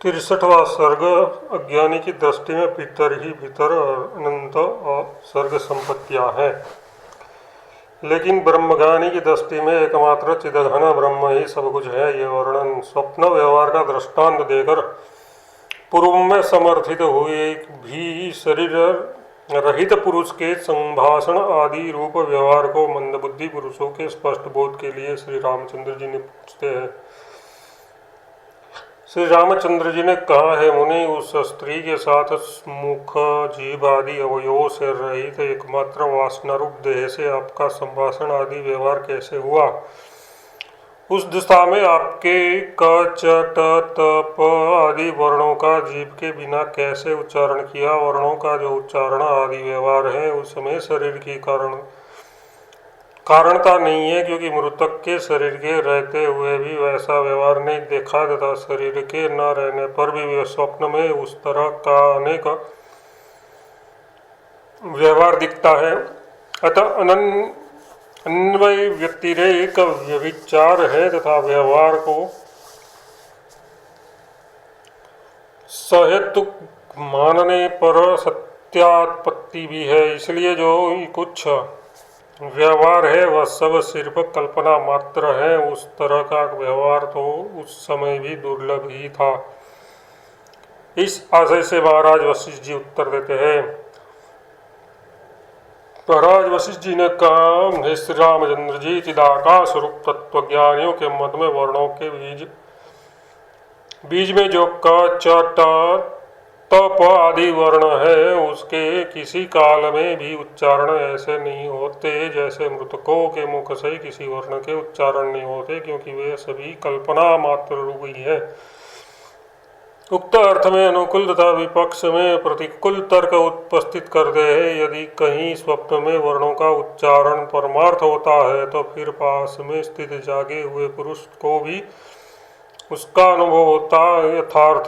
63वां सर्ग। अज्ञानी की दृष्टि में भीतर ही भीतर अनंत और सर्ग संपत्तियां हैं, लेकिन ब्रह्मज्ञानी की दृष्टि में एकमात्र चिदघन ब्रह्म ही सब कुछ है। ये वर्णन स्वप्न व्यवहार का दृष्टांत देकर पूर्व में समर्थित हुए भी शरीर रहित पुरुष के संभाषण आदि रूप व्यवहार को मंदबुद्धि पुरुषों के स्पष्ट बोध के लिए श्री रामचंद्र जी ने पूछते हैं। श्री रामचंद्र जी ने कहा है, मुनि, उस स्त्री के साथ मुख जीभ आदि अवयवों से रहित एकमात्र वासना रूप देह से आपका संभाषण आदि व्यवहार कैसे हुआ? उस दिशा में आपके क च ट त प आदि वर्णों का जीभ के बिना कैसे उच्चारण किया? वर्णों का जो उच्चारण आदि व्यवहार है उसमें शरीर की कारणता नहीं है, क्योंकि मृतक के शरीर के रहते हुए भी वैसा व्यवहार नहीं देखा तथा शरीर के न रहने पर भी स्वप्न में उस तरह का अनेक व्यवहार दिखता है। अतः अन्वय व्यतिरेक व्यभिचार है तथा व्यवहार को सहेतुक मानने पर सत्यात्पत्ति भी है। इसलिए जो कुछ व्यवहार है वह सब सिर्फ कल्पना मात्र है। उस तरह का व्यवहार तो उस समय भी दुर्लभ ही था। इस आशय से महाराज वशिष्ठ जी उत्तर देते हैं। महाराज वशिष्ठ जी ने कहा, हे श्री रामचंद्र जी, चिदाकाश रूप तत्वज्ञानियों के मत में वर्णों के बीज में जो क च ट तप आदि वर्ण है उसके किसी काल में भी उच्चारण ऐसे नहीं होते जैसे मृतकों के मुख से किसी वर्ण के उच्चारण नहीं होते, क्योंकि वे सभी कल्पना मात्र रूप ही है। उक्त अर्थ में अनुकूल तथा विपक्ष में प्रतिकूल तर्क उपस्थित करते हैं। यदि कहीं स्वप्न में वर्णों का उच्चारण परमार्थ होता है तो फिर पास में स्थित जागे हुए पुरुष को भी उसका अनुभव होता। यथार्थ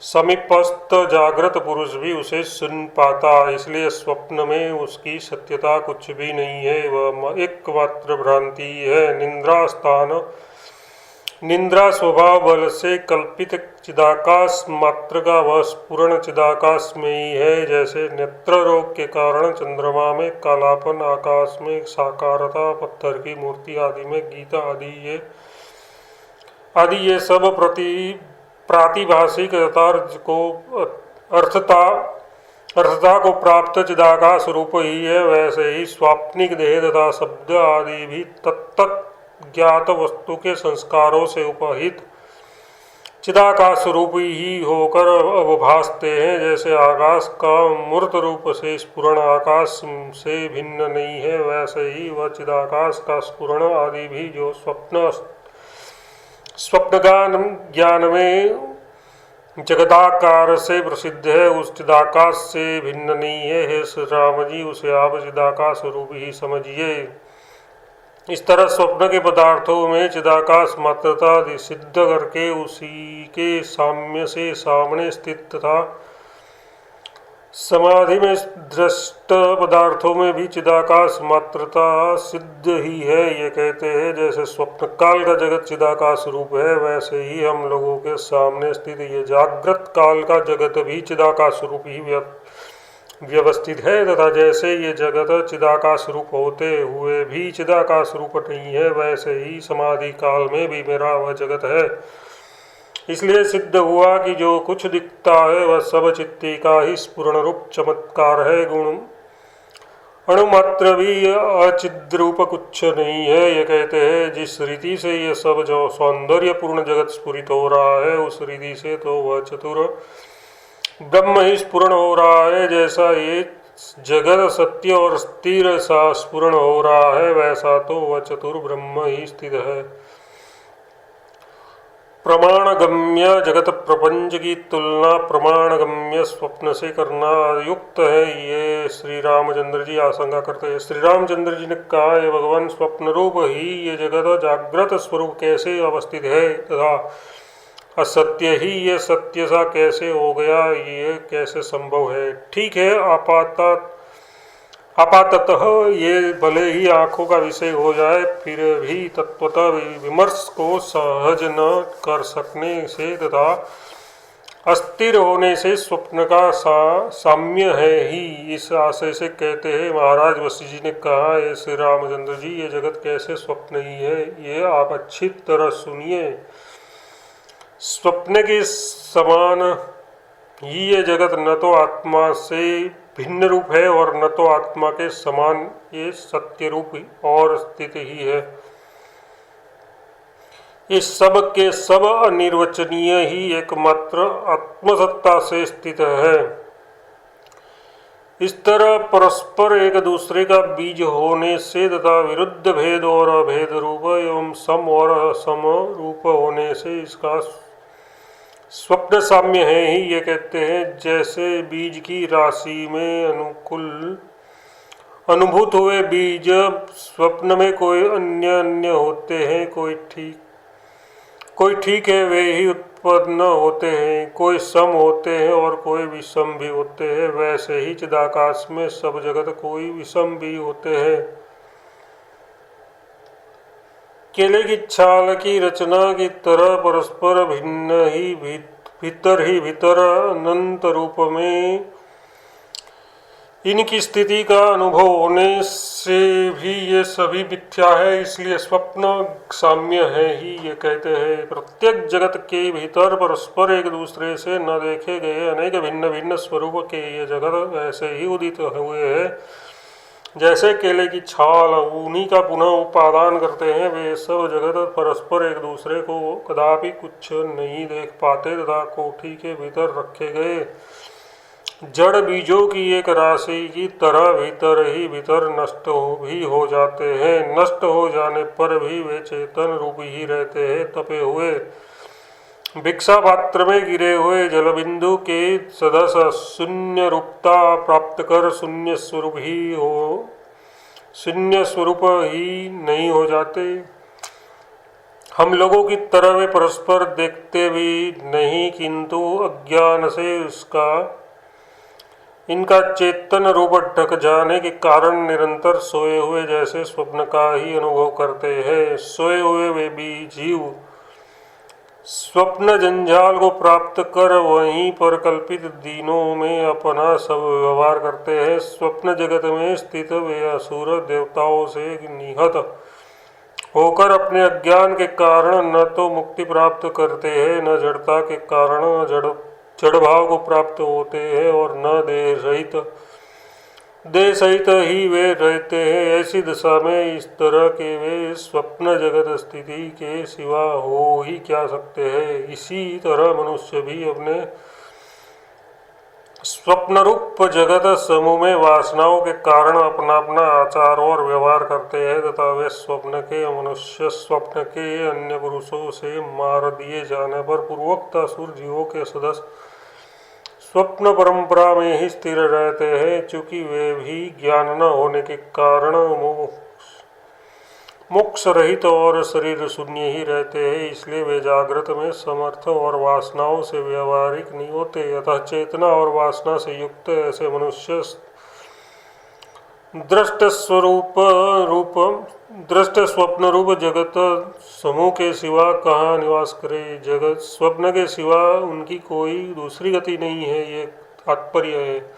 समीपस्थ जागृत पुरुष भी उसे सुन पाता। इसलिए स्वप्न में उसकी सत्यता कुछ भी नहीं है, वह एक मात्र भ्रांति है। निंद्रा स्वभाव बल से कल्पित चिदाकाश मात्र का वह स्फुरण चिदाकाश में ही है। जैसे नेत्र रोग के कारण चंद्रमा में कालापन, आकाश में साकारता, पत्थर की मूर्ति आदि में गीता आदि ये सब प्रातिभाषिक अर्थता को प्राप्त चिदाकाश रूप ही है, वैसे ही स्वाप्निक देह तथा शब्द आदि भी तत्त ज्ञात वस्तु के संस्कारों से उपहित चिदाकाश रूप ही होकर अवभासते हैं। जैसे आकाश का मूर्त रूप से स्फुरण आकाश से भिन्न नहीं है, वैसे ही वह चिदाकाश का स्फुरण आदि भी जो स्वप्न ज्ञान में जगदाकार से प्रसिद्ध है उस चिदाकाश से भिन्न नहीं है। हे श्री राम जी, उसे आप चिदाकाश रूप ही समझिए। इस तरह स्वप्न के पदार्थों में चिदाकाश मात्रता सिद्ध करके उसी के साम्य से सामने स्थित तथा समाधि में दृष्ट पदार्थों में भी चिदाकाश मात्रता सिद्ध ही है। ये कहते हैं, जैसे स्वप्न काल का जगत चिदाकाश रूप है, वैसे ही हम लोगों के सामने स्थित ये जागृत काल का जगत भी चिदाकाश रूप ही व्यवस्थित है तथा जैसे ये जगत चिदाकाश रूप होते हुए भी चिदाकाश रूप नहीं है, वैसे ही समाधि काल में भी मेरा वह जगत है। इसलिए सिद्ध हुआ कि जो कुछ दिखता है वह सब चित्ती का ही स्फुरण रूप चमत्कार है। गुण अणुमात्र भी अचिद्र रूप कुछ नहीं है। ये कहते हैं, जिस रीति से ये सब जो सौंदर्यपूर्ण जगत स्फुरित हो रहा है उस रीति से तो वह चतुर ब्रह्म ही स्फुरण हो रहा है। जैसा ये जगत सत्य और स्थिर सा स्फुरण हो रहा है, वैसा तो वह चतुर ब्रह्म ही स्थित है। प्रमाणगम्य जगत प्रपंच की तुलना प्रमाणगम्य स्वप्न से करना युक्त है, ये श्री रामचंद्र जी आशंका करते हैं। श्री रामचंद्र जी ने कहा, ये भगवान, स्वप्न रूप ही ये जगत जागृत स्वरूप कैसे अवस्थित है तथा असत्य ही ये सत्य सा कैसे हो गया, ये कैसे संभव है? ठीक है, आपाततः ये भले ही आँखों का विषय हो जाए, फिर भी तत्वतः विमर्श को सहज न कर सकने से तथा अस्थिर होने से स्वप्न का साम्य है ही। इस आशय से कहते हैं, महाराज वशिष्ठ जी ने कहा, हे श्री रामचंद्र जी, ये जगत कैसे स्वप्न ही है, ये आप अच्छी तरह सुनिए। स्वप्न के समान ही ये जगत न तो आत्मा से भिन्न रूप है और न तो आत्मा के समान ये सत्य रूप और स्थिति ही है। इस सब के सब अनिर्वचनीय ही एकमात्र आत्मसत्ता से स्थित है। इस तरह परस्पर एक दूसरे का बीज होने से तथा विरुद्ध भेद और अभेद रूप एवं सम और असम रूप होने से इसका स्वप्न साम्य है ही। ये कहते हैं, जैसे बीज की राशि में अनुकूल अनुभूत हुए बीज स्वप्न में कोई अन्य अन्य होते हैं, कोई ठीक है वे ही उत्पन्न होते हैं, कोई सम होते हैं और कोई विषम भी होते हैं, वैसे ही चिदाकाश में सब जगत कोई विषम भी होते हैं। केले की छाल की रचना की तरह परस्पर भिन्न ही भीतर अनंत रूप में इनकी स्थिति का अनुभव होने से भी ये सभी मिथ्या है, इसलिए स्वप्न साम्य है ही। ये कहते हैं, प्रत्येक जगत के भीतर परस्पर एक दूसरे से न देखे गए अनेक भिन्न भिन्न स्वरूप के ये जगत ऐसे ही उदित हुए हैं, जैसे केले की छाल उन्हीं का पुनः उपादान करते हैं, वे सब जगत परस्पर एक दूसरे को कदापि कुछ नहीं देख पाते तथा कोठी के भीतर रखे गए जड़ बीजों की एक राशि की तरह भीतर ही भीतर नष्ट भी हो जाते हैं। नष्ट हो जाने पर भी वे चेतन रूप ही रहते हैं। तपे हुए भिक्षा पात्र में गिरे हुए जलबिंदु के सदस्य शून्य रूपता प्राप्त कर शून्य स्वरूप ही नहीं हो जाते। हम लोगों की तरह वे परस्पर देखते भी नहीं, किंतु अज्ञान से इनका चेतन रूप ढक जाने के कारण निरंतर सोए हुए जैसे स्वप्न का ही अनुभव करते हैं। सोए हुए वे भी जीव स्वप्न जंजाल को प्राप्त कर वहीं पर कल्पित दिनों में अपना सब व्यवहार करते हैं। स्वप्न जगत में स्थित वे असुर देवताओं से निहत होकर अपने अज्ञान के कारण न तो मुक्ति प्राप्त करते हैं, न जड़ता के कारण जड़ भाव को प्राप्त होते हैं और न देह सहित ही वे रहते हैं। ऐसी दशा में इस तरह के वे स्वप्न जगत स्थिति के सिवा हो ही क्या सकते हैं। इसी तरह मनुष्य भी अपने स्वप्न रूप जगत समूह में वासनाओं के कारण अपना अपना आचार और व्यवहार करते हैं तथा वे स्वप्न के मनुष्य स्वप्न के अन्य पुरुषों से मार दिए जाने पर पूर्वोक्त असुर जीवों के सदस्य स्वप्न परंपरा में ही स्थिर रहते हैं। चूंकि वे भी ज्ञान न होने के कारण मोक्ष रहित और शरीर शून्य ही रहते हैं, इसलिए वे जागृत में समर्थ और वासनाओं से व्यवहारिक नहीं होते। अतः चेतना और वासना से युक्त ऐसे मनुष्य दृष्ट स्वप्न रूप जगत समूह के सिवा कहाँ निवास करे। जगत स्वप्न के सिवा उनकी कोई दूसरी गति नहीं है, ये तात्पर्य है।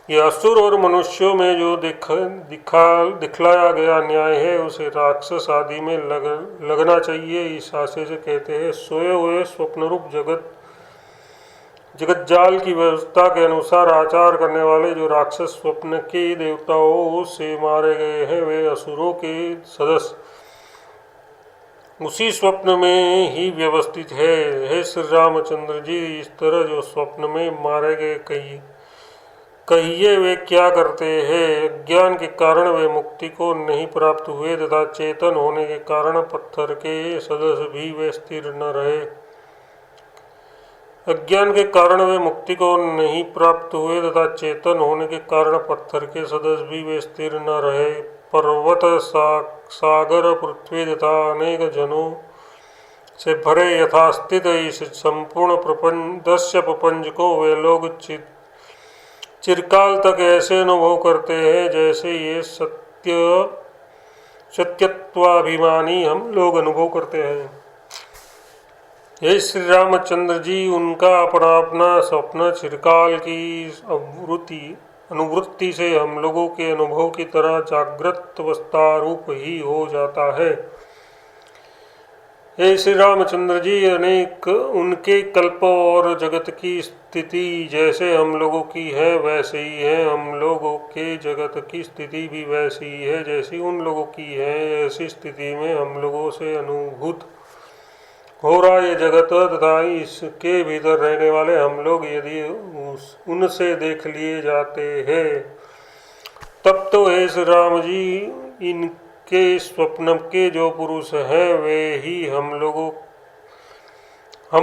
यह असुर और मनुष्यों में जो दिखलाया गया न्याय है उसे राक्षस आदि में लगना चाहिए। इस आशय से कहते हैं, सोए हुए स्वप्न रूप जगत जाल की व्यवस्था के अनुसार आचार करने वाले जो राक्षस स्वप्न के देवताओं से मारे गए हैं, वे असुरों के सदस्य उसी स्वप्न में ही व्यवस्थित है। हे श्री रामचंद्र जी, इस तरह जो स्वप्न में मारे गए कहिए वे क्या करते हैं। अज्ञान के कारण वे मुक्ति को नहीं प्राप्त हुए तथा चेतन होने के कारण पत्थर के सदस्य भी वे स्थिर न रहे। अज्ञान के कारण वे मुक्ति को नहीं प्राप्त हुए तथा चेतन होने के कारण पत्थर के सदस्य भी वे स्थिर न रहे। पर्वत सागर पृथ्वी तथा अनेक जनों से भरे यथास्थित इस संपूर्ण दस्य प्रपंच को वे लोग चिरकाल तक ऐसे अनुभव करते हैं जैसे ये सत्यत्वाभिमानी हम लोग अनुभव करते हैं। हे श्री रामचंद्र जी, उनका अपना अपना स्वप्न चिरकाल की अनुवृत्ति से हम लोगों के अनुभव की तरह जागृत अवस्था रूप ही हो जाता है। हे श्री रामचंद्र जी, अनेक उनके कल्प और जगत की स्थिति जैसे हम लोगों की है वैसे ही है, हम लोगों के जगत की स्थिति भी वैसी ही है जैसी उन लोगों की है। ऐसी स्थिति में हम लोगों से अनुभूत हो रहा ये जगत तथा इसके भीतर रहने वाले हम लोग यदि उनसे देख लिए जाते हैं, तब तो हे श्री राम जी, इनके स्वप्न के जो पुरुष हैं वे ही हम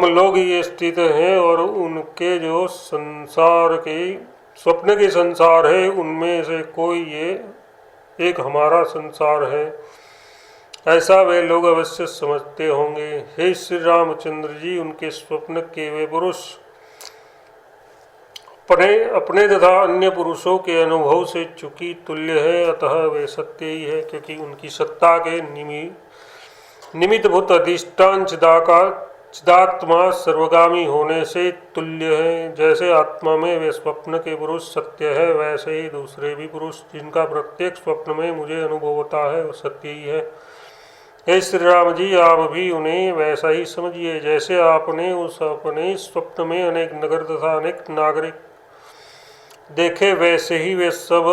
लोग ये स्थित हैं, और उनके जो संसार के स्वप्न के संसार है उनमें से कोई ये एक हमारा संसार है, ऐसा वे लोग अवश्य समझते होंगे। हे श्री रामचंद्र जी, उनके स्वप्न के वे पुरुष अपने तथा अन्य पुरुषों के अनुभव से चूंकि तुल्य है, अतः वे सत्य ही है, क्योंकि उनकी सत्ता के निमित्त भूत अधिष्ठान चिदात्मा सर्वगामी होने से तुल्य है। जैसे आत्मा में वे स्वप्न के पुरुष सत्य है, वैसे ही दूसरे भी पुरुष जिनका प्रत्येक स्वप्न में मुझे अनुभव होता है वो सत्य ही है। हे श्री राम जी, आप भी उन्हें वैसा ही समझिए जैसे आपने उस अपने स्वप्न में अनेक नगर तथा अनेक नागरिक देखे, वैसे ही वे सब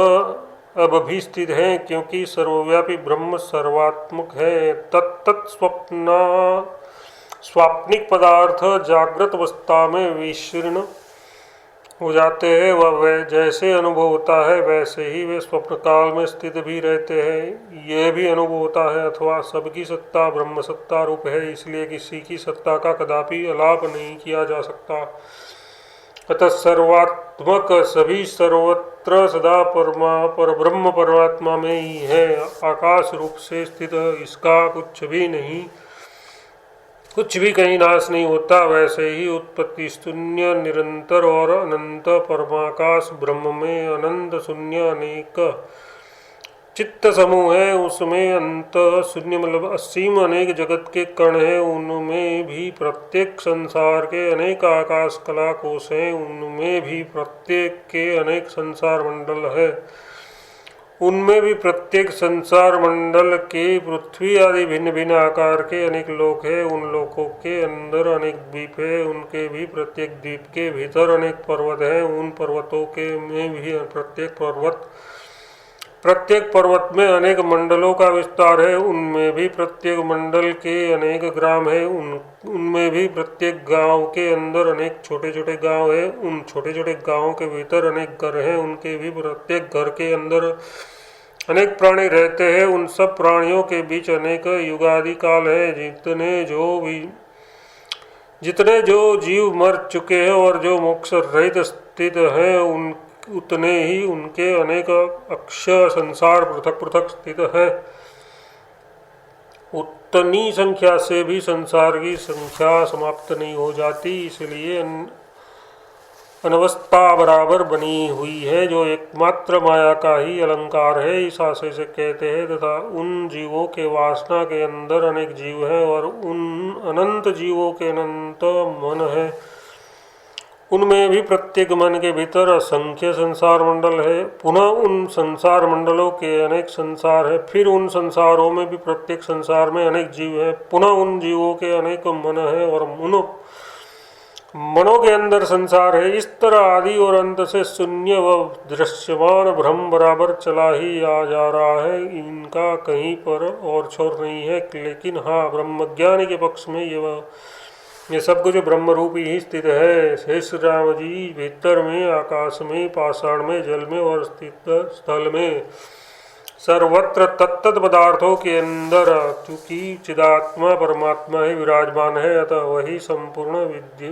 अब भी स्थित हैं, क्योंकि सर्वव्यापी ब्रह्म सर्वात्मक है। तत्त स्वाप्निक पदार्थ जागृत अवस्था में विशीर्ण हो जाते हैं, वह जैसे अनुभव होता है वैसे ही वे स्वप्न काल में स्थित भी रहते हैं। यह भी अनुभव होता है अथवा सबकी सत्ता ब्रह्म सत्ता रूप है, इसलिए किसी की सत्ता का कदापि अलाप नहीं किया जा सकता। अतः सर्वात्मक सभी सर्वत्र सदा परब्रह्म परमात्मा में ही है, आकाश रूप से स्थित, इसका कुछ भी कहीं नाश नहीं होता। वैसे ही उत्पत्ति शून्य निरंतर और अनंत परमाकाश ब्रह्म में अनंत शून्य अनेक चित्त समूह है, उसमें अंत शून्य मतलब असीम अनेक जगत के कण हैं, उनमें भी प्रत्येक संसार के अनेक आकाश कला कोश हैं, उनमें भी प्रत्येक के अनेक संसार मंडल है, उनमें भी प्रत्येक संसार मंडल के पृथ्वी आदि भिन्न भिन्न आकार के अनेक लोक है, उन लोकों के अंदर अनेक द्वीप है, उनके भी प्रत्येक द्वीप के भीतर अनेक पर्वत हैं, उन पर्वतों के में भी प्रत्येक पर्वत में अनेक मंडलों का विस्तार है, उनमें भी प्रत्येक मंडल के अनेक ग्राम है, उनमें भी प्रत्येक गांव के अंदर अनेक छोटे छोटे गांव है, उन छोटे छोटे गांवों के भीतर अनेक घर हैं, उनके भी प्रत्येक घर के अंदर अनेक प्राणी रहते हैं, उन सब प्राणियों के बीच अनेक युगादि काल है। जितने जो जीव मर चुके हैं और जो मोक्ष रहित स्थित हैं, उतने ही उनके अनेक अक्षय संसार पृथक पृथक स्थित है। उतनी संख्या से भी संसार की संख्या समाप्त नहीं हो जाती, इसलिए अनवस्था बराबर बनी हुई है, जो एकमात्र माया का ही अलंकार है, इस आशय से कहते हैं। तथा उन जीवों के वासना के अंदर अनेक जीव हैं और उन अनंत जीवों के अनंत मन है, उनमें भी प्रत्येक मन के भीतर असंख्य संसार मंडल है, पुनः उन संसार मंडलों के अनेक संसार है, फिर उन संसारों में भी प्रत्येक संसार में अनेक जीव है, पुनः उन जीवों के अनेक मन है और उन मनों के अंदर संसार है। इस तरह आदि और अंत से शून्य व दृश्यमान ब्रह्म बराबर चला ही आ जा रहा है, इनका कहीं पर और छोर नहीं है। लेकिन हाँ, ब्रह्मज्ञानी के पक्ष में ये सब कुछ ब्रह्म रूप ही स्थित है। हे श्री राम जी, भीतर में, आकाश में, पाषाण में, जल में और स्थित स्थल में, सर्वत्र तत्त पदार्थों के अंदर चूंकि चिदात्मा परमात्मा ही विराजमान है, अतः वही संपूर्ण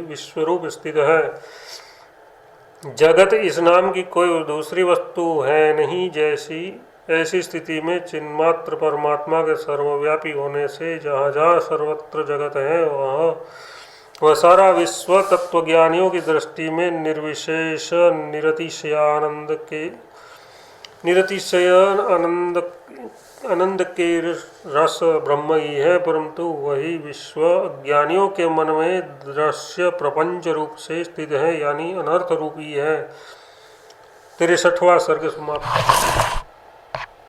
विश्वरूप स्थित है। जगत इस नाम की कोई दूसरी वस्तु है नहीं। ऐसी स्थिति में चिन्मात्र परमात्मा के सर्वव्यापी होने से जहाँ जहाँ सर्वत्र जगत है, वहाँ वह सारा विश्व तत्वज्ञानियों की दृष्टि में निर्विशेष निरतिशय आनंद के रस ब्रह्म ही है, परंतु वही विश्व ज्ञानियों के मन में दृश्य प्रपंच रूप से स्थित है, यानी अनर्थ रूपी है। 63वां सर्ग समाप्त।